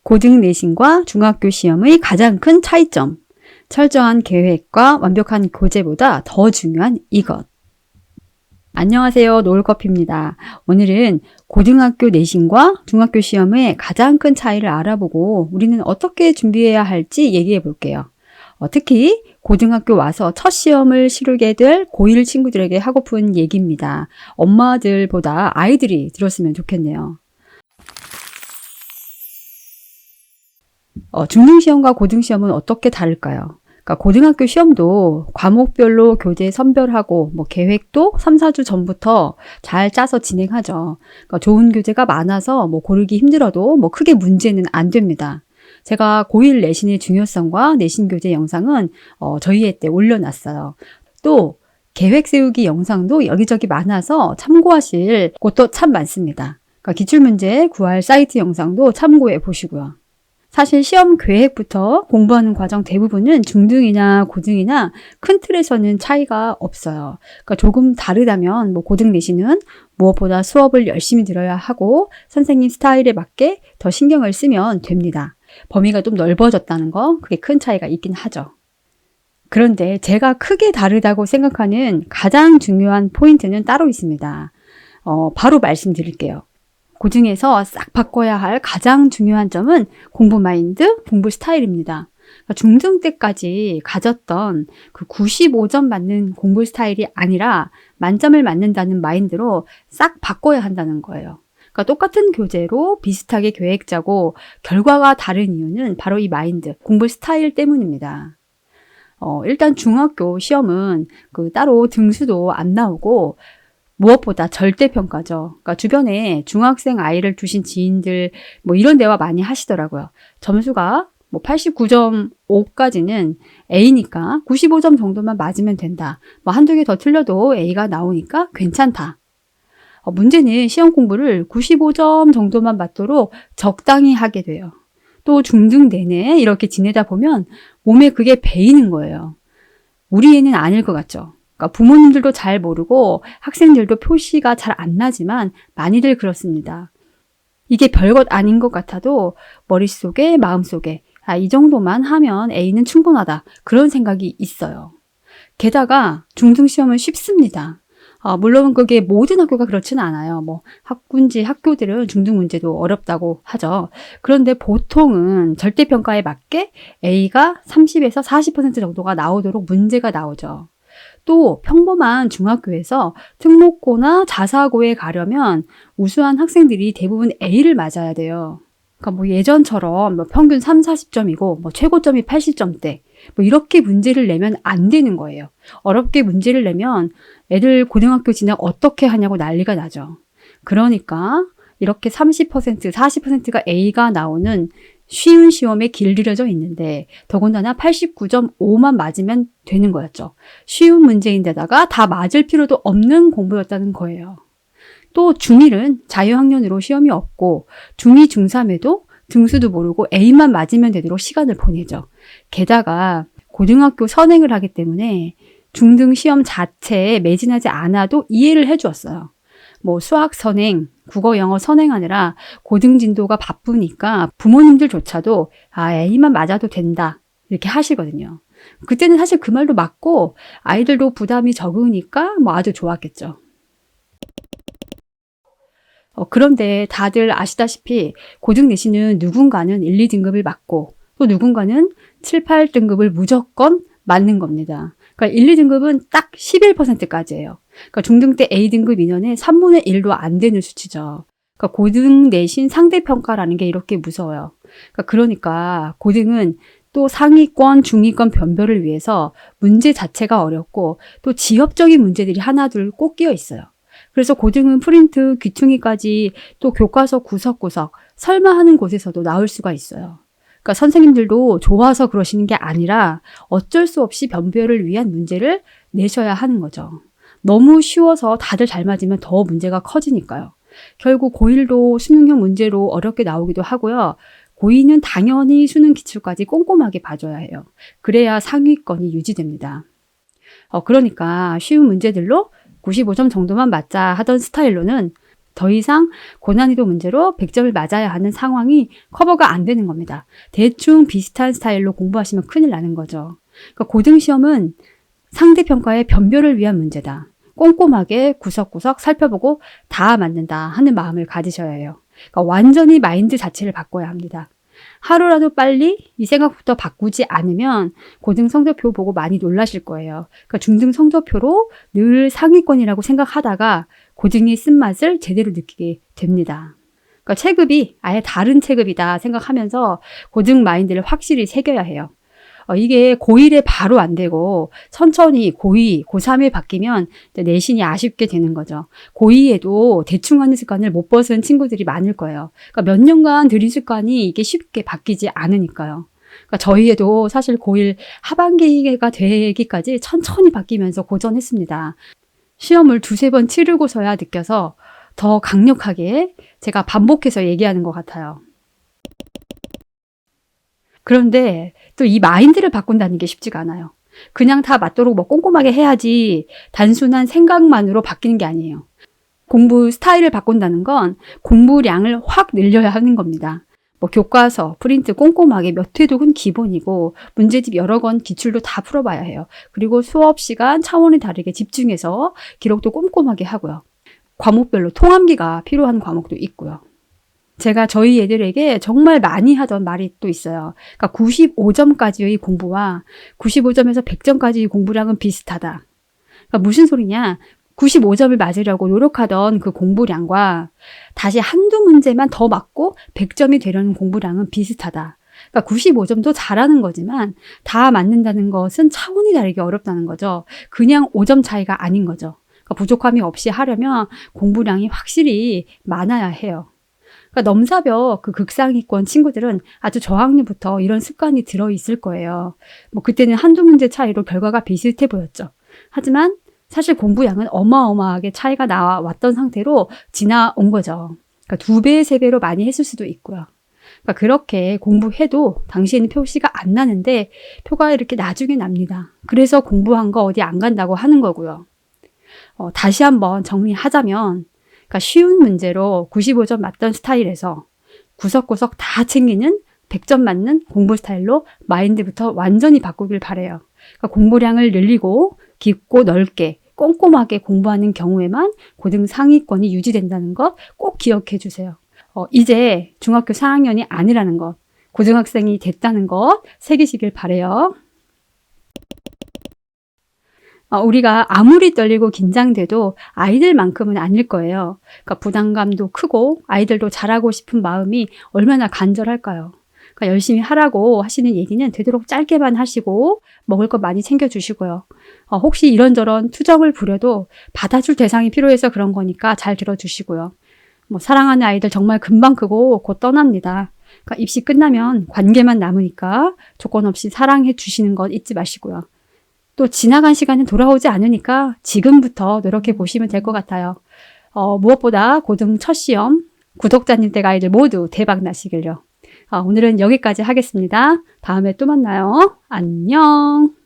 고등 내신과 중학교 시험의 가장 큰 차이점. 철저한 계획과 완벽한 교재보다 더 중요한 이것. 안녕하세요. 노을커피입니다. 오늘은 고등학교 내신과 중학교 시험의 가장 큰 차이를 알아보고 우리는 어떻게 준비해야 할지 얘기해 볼게요. 특히 고등학교 와서 첫 시험을 치르게 될 고1 친구들에게 하고픈 얘기입니다. 엄마들보다 아이들이 들었으면 좋겠네요. 중등시험과 고등시험은 어떻게 다를까요? 그러니까 고등학교 시험도 과목별로 교재 선별하고 계획도 3, 4주 전부터 잘 짜서 진행하죠. 그러니까 좋은 교재가 많아서 고르기 힘들어도 크게 문제는 안 됩니다. 제가 고1 내신의 중요성과 내신 교재 영상은 저희 애 때 올려놨어요. 또 계획 세우기 영상도 여기저기 많아서 참고하실 곳도 참 많습니다. 그러니까 기출문제 구할 사이트 영상도 참고해 보시고요. 사실 시험 계획부터 공부하는 과정 대부분은 중등이나 고등이나 큰 틀에서는 차이가 없어요. 그러니까 조금 다르다면 고등 내신은 무엇보다 수업을 열심히 들어야 하고 선생님 스타일에 맞게 더 신경을 쓰면 됩니다. 범위가 좀 넓어졌다는 거, 그게 큰 차이가 있긴 하죠. 그런데 제가 크게 다르다고 생각하는 가장 중요한 포인트는 따로 있습니다. 바로 말씀드릴게요. 고등에서 싹 바꿔야 할 가장 중요한 점은 공부 마인드, 공부 스타일입니다. 그러니까 중등 때까지 가졌던 그 95점 맞는 공부 스타일이 아니라 만점을 맞는다는 마인드로 싹 바꿔야 한다는 거예요. 그러니까 똑같은 교재로 비슷하게 계획 짜고 결과가 다른 이유는 바로 이 마인드, 공부 스타일 때문입니다. 일단 중학교 시험은 따로 등수도 안 나오고 무엇보다 절대평가죠. 그러니까 주변에 중학생 아이를 두신 지인들 이런 대화 많이 하시더라고요. 점수가 89.5까지는 A니까 95점 정도만 맞으면 된다. 한두 개 더 틀려도 A가 나오니까 괜찮다. 문제는 시험 공부를 95점 정도만 맞도록 적당히 하게 돼요. 또 중등 내내 이렇게 지내다 보면 몸에 그게 배이는 거예요. 우리 애는 아닐 것 같죠. 그러니까 부모님들도 잘 모르고 학생들도 표시가 잘 안 나지만 많이들 그렇습니다. 이게 별것 아닌 것 같아도 머릿속에 마음속에 이 정도만 하면 A는 충분하다. 그런 생각이 있어요. 게다가 중등시험은 쉽습니다. 물론 그게 모든 학교가 그렇지는 않아요. 학군지 학교들은 중등 문제도 어렵다고 하죠. 그런데 보통은 절대평가에 맞게 A가 30에서 40% 정도가 나오도록 문제가 나오죠. 또 평범한 중학교에서 특목고나 자사고에 가려면 우수한 학생들이 대부분 A를 맞아야 돼요. 그러니까 예전처럼 평균 3, 40점이고 최고점이 80점대 이렇게 문제를 내면 안 되는 거예요. 어렵게 문제를 내면 애들 고등학교 진학 어떻게 하냐고 난리가 나죠. 그러니까 이렇게 30%, 40%가 A가 나오는 쉬운 시험에 길들여져 있는데 더군다나 89.5만 맞으면 되는 거였죠. 쉬운 문제인데다가 다 맞을 필요도 없는 공부였다는 거예요. 또 중1은 자유학년으로 시험이 없고 중2, 중3에도 등수도 모르고 A만 맞으면 되도록 시간을 보내죠. 게다가 고등학교 선행을 하기 때문에 중등 시험 자체에 매진하지 않아도 이해를 해주었어요. 수학 선행, 국어, 영어 선행하느라 고등 진도가 바쁘니까 부모님들조차도 A만 맞아도 된다 이렇게 하시거든요. 그때는 사실 그 말도 맞고 아이들도 부담이 적으니까 아주 좋았겠죠. 그런데 다들 아시다시피 고등 내신은 누군가는 1, 2등급을 맞고 또 누군가는 7, 8등급을 무조건 맞는 겁니다. 그러니까 1, 2등급은 딱 11%까지예요. 그러니까 중등 때 A등급 인원의 3분의 1도 안 되는 수치죠. 그러니까 고등 내신 상대평가라는 게 이렇게 무서워요. 그러니까 고등은 또 상위권, 중위권 변별을 위해서 문제 자체가 어렵고 또 지엽적인 문제들이 하나둘 꼭 끼어 있어요. 그래서 고등은 프린트, 귀퉁이까지 또 교과서 구석구석 설마 하는 곳에서도 나올 수가 있어요. 그러니까 선생님들도 좋아서 그러시는 게 아니라 어쩔 수 없이 변별을 위한 문제를 내셔야 하는 거죠. 너무 쉬워서 다들 잘 맞으면 더 문제가 커지니까요. 결국 고1도 수능형 문제로 어렵게 나오기도 하고요. 고2는 당연히 수능 기출까지 꼼꼼하게 봐줘야 해요. 그래야 상위권이 유지됩니다. 그러니까 쉬운 문제들로 95점 정도만 맞자 하던 스타일로는 더 이상 고난이도 문제로 100점을 맞아야 하는 상황이 커버가 안 되는 겁니다. 대충 비슷한 스타일로 공부하시면 큰일 나는 거죠. 그러니까 고등시험은 상대평가의 변별을 위한 문제다. 꼼꼼하게 구석구석 살펴보고 다 맞는다 하는 마음을 가지셔야 해요. 그러니까 완전히 마인드 자체를 바꿔야 합니다. 하루라도 빨리 이 생각부터 바꾸지 않으면 고등 성적표 보고 많이 놀라실 거예요. 그러니까 중등 성적표로 늘 상위권이라고 생각하다가 고등의 쓴맛을 제대로 느끼게 됩니다. 그러니까 체급이 아예 다른 체급이다 생각하면서 고등 마인드를 확실히 새겨야 해요. 이게 고1에 바로 안 되고 천천히 고2, 고3에 바뀌면 내신이 아쉽게 되는 거죠. 고2에도 대충 하는 습관을 못 벗은 친구들이 많을 거예요. 그러니까 몇 년간 들인 습관이 이게 쉽게 바뀌지 않으니까요. 그러니까 저희에도 사실 고1 하반기가 되기까지 천천히 바뀌면서 고전했습니다. 시험을 두세 번 치르고서야 느껴서 더 강력하게 제가 반복해서 얘기하는 것 같아요. 그런데 또 이 마인드를 바꾼다는 게 쉽지가 않아요. 그냥 다 맞도록 뭐 꼼꼼하게 해야지 단순한 생각만으로 바뀌는 게 아니에요. 공부 스타일을 바꾼다는 건 공부량을 확 늘려야 하는 겁니다. 뭐 교과서, 프린트 꼼꼼하게 몇 회독은 기본이고 문제집 여러 권 기출도 다 풀어봐야 해요. 그리고 수업 시간 차원이 다르게 집중해서 기록도 꼼꼼하게 하고요. 과목별로 통암기가 필요한 과목도 있고요. 제가 저희 애들에게 정말 많이 하던 말이 또 있어요. 그러니까 95점까지의 공부와 95점에서 100점까지의 공부량은 비슷하다. 그러니까 무슨 소리냐? 95점을 맞으려고 노력하던 그 공부량과 다시 한두 문제만 더 맞고 100점이 되려는 공부량은 비슷하다. 그러니까 95점도 잘하는 거지만 다 맞는다는 것은 차원이 다르게 어렵다는 거죠. 그냥 5점 차이가 아닌 거죠. 그러니까 부족함이 없이 하려면 공부량이 확실히 많아야 해요. 그러니까 넘사벽 그 극상위권 친구들은 아주 저학년부터 이런 습관이 들어있을 거예요. 뭐 그때는 한두 문제 차이로 결과가 비슷해 보였죠. 하지만 사실 공부량은 어마어마하게 차이가 나왔던 상태로 지나온 거죠. 그러니까 2배, 3배로 많이 했을 수도 있고요. 그러니까 그렇게 공부해도 당시에는 표시가 안 나는데 표가 이렇게 나중에 납니다. 그래서 공부한 거 어디 안 간다고 하는 거고요. 다시 한번 정리하자면 그러니까 쉬운 문제로 95점 맞던 스타일에서 구석구석 다 챙기는 100점 맞는 공부 스타일로 마인드부터 완전히 바꾸길 바래요. 그러니까 공부량을 늘리고 깊고 넓게 꼼꼼하게 공부하는 경우에만 고등 상위권이 유지된다는 것 꼭 기억해 주세요. 이제 중학교 4학년이 아니라는 것, 고등학생이 됐다는 것 새기시길 바래요. 우리가 아무리 떨리고 긴장돼도 아이들만큼은 아닐 거예요. 그러니까 부담감도 크고 아이들도 잘하고 싶은 마음이 얼마나 간절할까요? 그러니까 열심히 하라고 하시는 얘기는 되도록 짧게만 하시고 먹을 거 많이 챙겨주시고요. 혹시 이런저런 투정을 부려도 받아줄 대상이 필요해서 그런 거니까 잘 들어주시고요. 뭐 사랑하는 아이들 정말 금방 크고 곧 떠납니다. 그러니까 입시 끝나면 관계만 남으니까 조건 없이 사랑해 주시는 것 잊지 마시고요. 또 지나간 시간은 돌아오지 않으니까 지금부터 노력해 보시면 될 것 같아요. 무엇보다 고등 첫 시험 구독자님 댁 아이들 모두 대박 나시길요. 오늘은 여기까지 하겠습니다. 다음에 또 만나요. 안녕.